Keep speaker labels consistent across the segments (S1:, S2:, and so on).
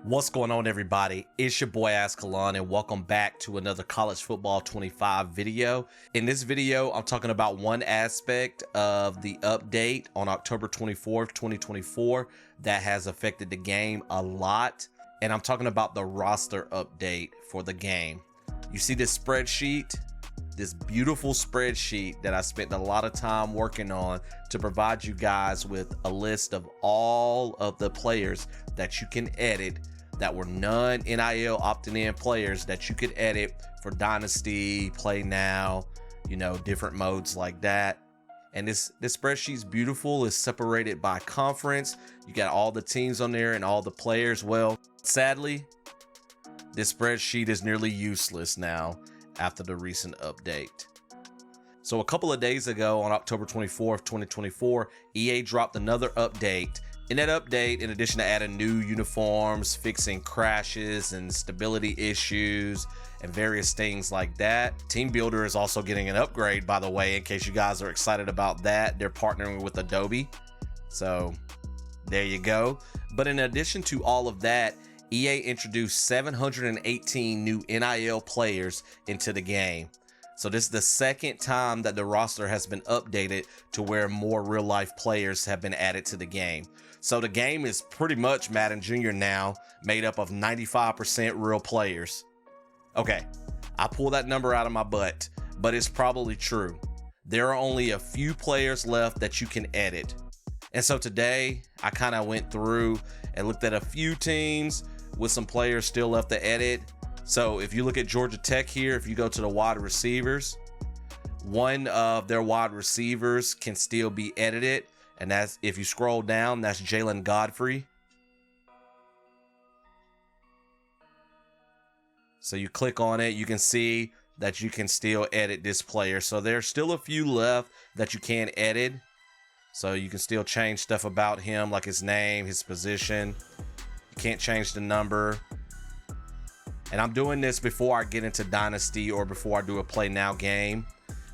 S1: What's going on, everybody? It's your boy Azkhalon, and welcome back to another College Football 25 video. In this video, I'm talking about one aspect of the update on October 24th, 2024 that has affected the game a lot, and I'm talking about the roster update for the game. You see this spreadsheet? This beautiful spreadsheet that I spent a lot of time working on to provide you guys with a list of all of the players that you can edit that were non-NIL opted-in players that you could edit for Dynasty, Play Now, you know, different modes like that. And this spreadsheet's beautiful. It's separated by conference. You got all the teams on there and all the players. Well, sadly, this spreadsheet is nearly useless now after the recent update. So a couple of days ago on October 24th, 2024, EA dropped another update. In that update, in addition to adding new uniforms, fixing crashes and stability issues, and various things like that, Teambuilder is also getting an upgrade, by the way, in case you guys are excited about that. They're partnering with Adobe. So there you go. But in addition to all of that, EA introduced 718 new NIL players into the game. So this is the second time that the roster has been updated to where more real life players have been added to the game. So the game is pretty much Madden Jr. now, made up of 95% real players. Okay, I pulled that number out of my butt, but it's probably true. There are only a few players left that you can edit. And so today I kind of went through and looked at a few teams with some players still left to edit. So if you look at Georgia Tech here, if you go to the wide receivers, one of their wide receivers can still be edited. And that's, if you scroll down, that's Jalen Godfrey. So you click on it, you can see that you can still edit this player. So there's still a few left that you can edit. So you can still change stuff about him, like his name, his position. You can't change the number. And I'm doing this before I get into Dynasty or before I do a Play Now game.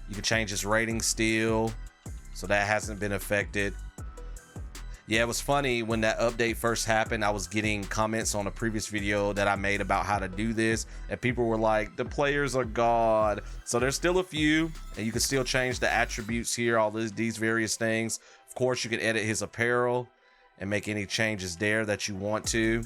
S1: You can change his rating still. So that hasn't been affected. Yeah, it was funny when that update first happened. I was getting comments on a previous video that I made about how to do this, and people were like, the players are gone. So there's still a few, and you can still change the attributes here, all these various things. Of course, you can edit his apparel and make any changes there that you want to.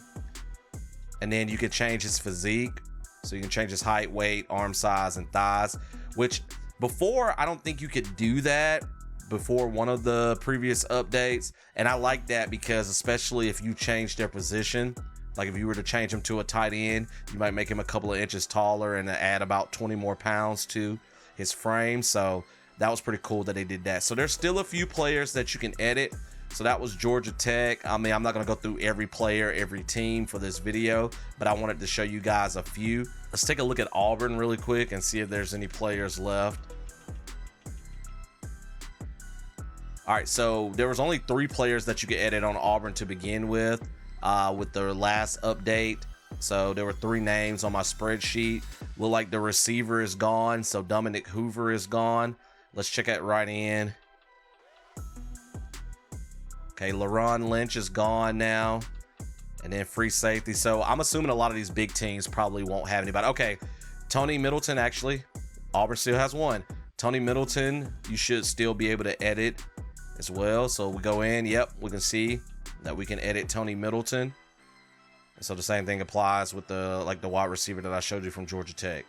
S1: And then you can change his physique. So you can change his height, weight, arm size, and thighs, which before, I don't think you could do that before one of the previous updates. And I like that because especially if you change their position, like if you were to change him to a tight end, you might make him a couple of inches taller and add about 20 more pounds to his frame. So that was pretty cool that they did that. So there's still a few players that you can edit. So that was Georgia Tech. I mean, I'm not going to go through every player, every team for this video, but I wanted to show you guys a few. Let's take a look at Auburn really quick and see if there's any players left. All right, so there was only 3 players that you could edit on Auburn to begin with their last update. So there were 3 names on my spreadsheet. Look like the receiver is gone, so Dominic Hoover is gone. Let's check that right in. Okay, LaRon Lynch is gone now. And then free safety. So I'm assuming a lot of these big teams probably won't have anybody. Okay, Tony Middleton, actually. Auburn still has one. Tony Middleton, you should still be able to edit as well. So we go in, yep, we can see that we can edit Tony Middleton. And so the same thing applies with the wide receiver that I showed you from Georgia Tech.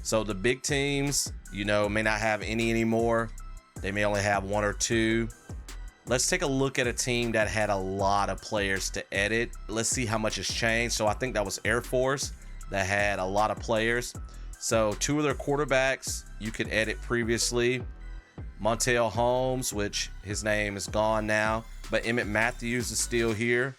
S1: So the big teams, you know, may not have any anymore. They may only have 1 or 2. Let's take a look at a team that had a lot of players to edit. Let's see how much has changed. So I think that was Air Force that had a lot of players. So 2 of their quarterbacks you could edit previously. Montel Holmes, which his name is gone now, but Emmett Matthews is still here.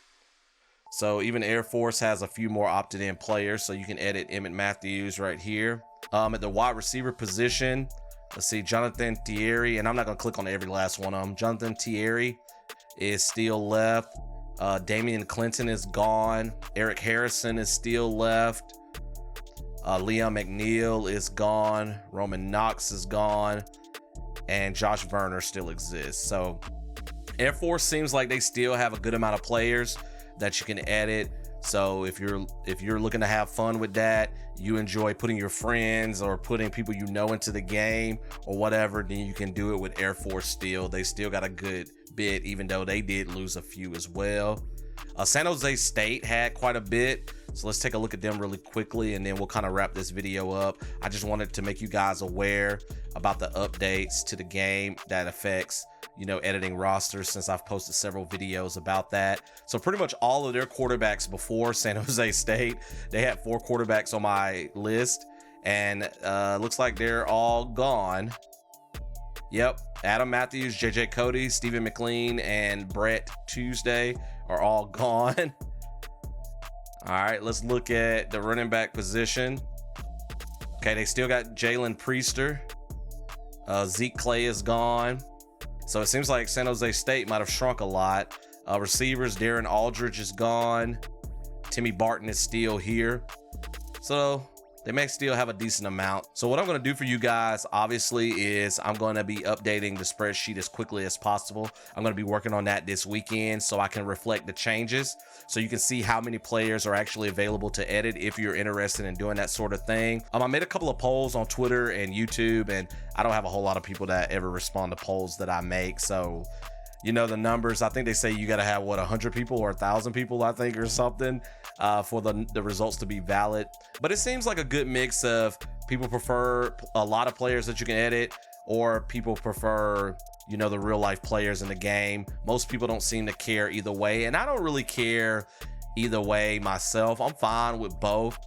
S1: So even Air Force has a few more opted in players, so you can edit Emmett Matthews right here. At the wide receiver position, let's see, Jonathan Thierry, and I'm not going to click on every last one of them. Jonathan Thierry is still left. Damian Clinton is gone. Eric Harrison is still left. Liam McNeil is gone. Roman Knox is gone. And Josh Verner still exists. So Air Force seems like they still have a good amount of players. that you can edit. So if you're looking to have fun with that, you enjoy putting your friends or putting people you know into the game or whatever, then you can do it with Air Force still. They still got a good bit, even though they did lose a few as well. San Jose State had quite a bit, so let's take a look at them really quickly and then we'll kind of wrap this video up. I just wanted to make you guys aware about the updates to the game that affects, you know, editing rosters, since I've posted several videos about that. So pretty much all of their quarterbacks before San Jose State, they had 4 quarterbacks on my list, and looks like they're all gone. Yep, Adam Matthews, JJ Cody, Stephen McLean, and Brett Tuesday are all gone. All right, let's look at the running back position. Okay, they still got Jalen Priester. Zeke Clay is gone. So it seems like San Jose State might have shrunk a lot. Receivers, Darren Aldridge is gone. Timmy Barton is still here. So they may still have a decent amount. So what I'm going to do for you guys, obviously, is I'm going to be updating the spreadsheet as quickly as possible. I'm going to be working on that this weekend so I can reflect the changes, so you can see how many players are actually available to edit if you're interested in doing that sort of thing. I made a couple of polls on Twitter and YouTube, and I don't have a whole lot of people that ever respond to polls that I make. So, you know, the numbers, I think they say you got to have, what, 100 people or 1,000 people, I think, or something, for the results to be valid. But it seems like a good mix of people prefer a lot of players that you can edit, or people prefer, you know, the real life players in the game. Most people don't seem to care either way, and I don't really care either way myself. I'm fine with both,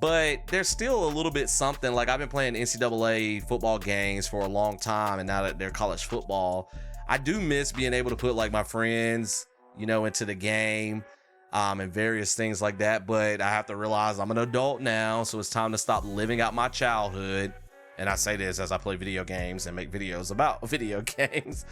S1: but there's still a little bit something. Like, I've been playing NCAA football games for a long time, and now that they're college football, I do miss being able to put like my friends, you know, into the game, and various things like that. But I have to realize I'm an adult now, so it's time to stop living out my childhood. And I say this as I play video games and make videos about video games.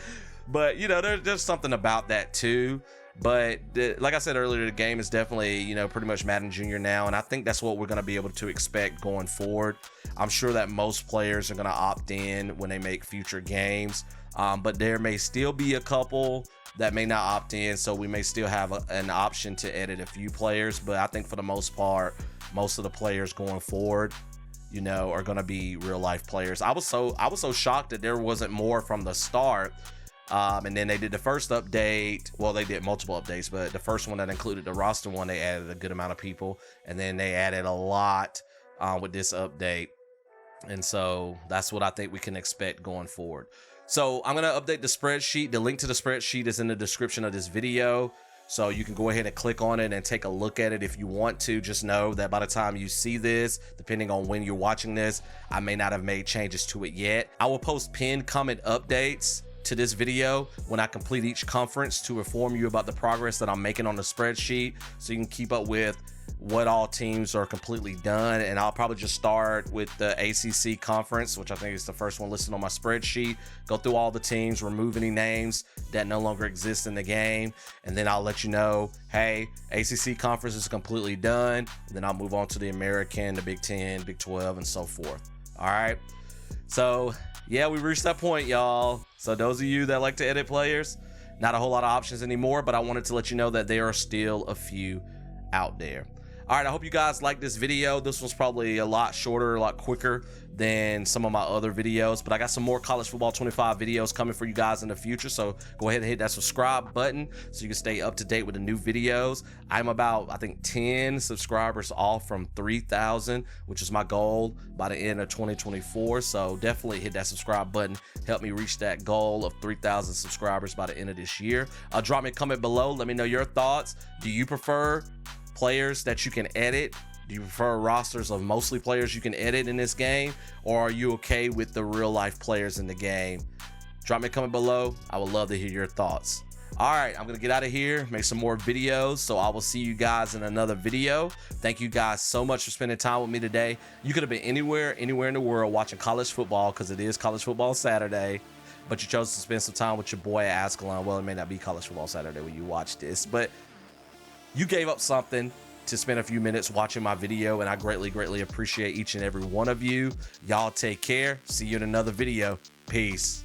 S1: But, you know, there's something about that too. But like I said earlier, the game is definitely, you know, pretty much Madden Junior now, and I think that's what we're going to be able to expect going forward. I'm sure that most players are going to opt in when they make future games, but there may still be a couple that may not opt in, so we may still have an option to edit a few players. But I think for the most part, most of the players going forward, you know, are going to be real life players. I was so shocked that there wasn't more from the start. And then they did the first update. Well, they did multiple updates, but the first one that included the roster one, they added a good amount of people, and then they added a lot with this update. And so that's what I think we can expect going forward. So I'm going to update the spreadsheet. The link to the spreadsheet is in the description of this video, so you can go ahead and click on it and take a look at it if you want to. Just know that by the time you see this, depending on when you're watching this, I may not have made changes to it yet. I will post pinned comment updates to this video when I complete each conference to inform you about the progress that I'm making on the spreadsheet, so you can keep up with what all teams are completely done. And I'll probably just start with the ACC conference, which I think is the first one listed on my spreadsheet. Go through all the teams, remove any names that no longer exist in the game, and then I'll let you know, hey, ACC conference is completely done. And then I'll move on to the American, the Big 10, Big 12, and so forth. All right, so yeah, we reached that point, y'all. So those of you that like to edit players, not a whole lot of options anymore, but I wanted to let you know that there are still a few out there. All right, I hope you guys like this video. This was probably a lot shorter, a lot quicker than some of my other videos, but I got some more College Football 25 videos coming for you guys in the future, so go ahead and hit that subscribe button so you can stay up to date with the new videos. I'm about, I think, 10 subscribers off from 3,000, which is my goal by the end of 2024, so definitely hit that subscribe button. Help me reach that goal of 3,000 subscribers by the end of this year. Drop me a comment below. Let me know your thoughts. Do you prefer players that you can edit? Do you prefer rosters of mostly players you can edit in this game, or are you okay with the real life players in the game? Drop me a comment below. I would love to hear your thoughts. All right, I'm gonna get out of here, make some more videos, so I will see you guys in another video. Thank you guys so much for spending time with me today. You could have been anywhere in the world watching college football, because it is College Football Saturday, but you chose to spend some time with your boy Azkhalon. Well, it may not be College Football Saturday when you watch this, but you gave up something to spend a few minutes watching my video, and I greatly appreciate each and every one of you. Y'all take care. See you in another video. Peace.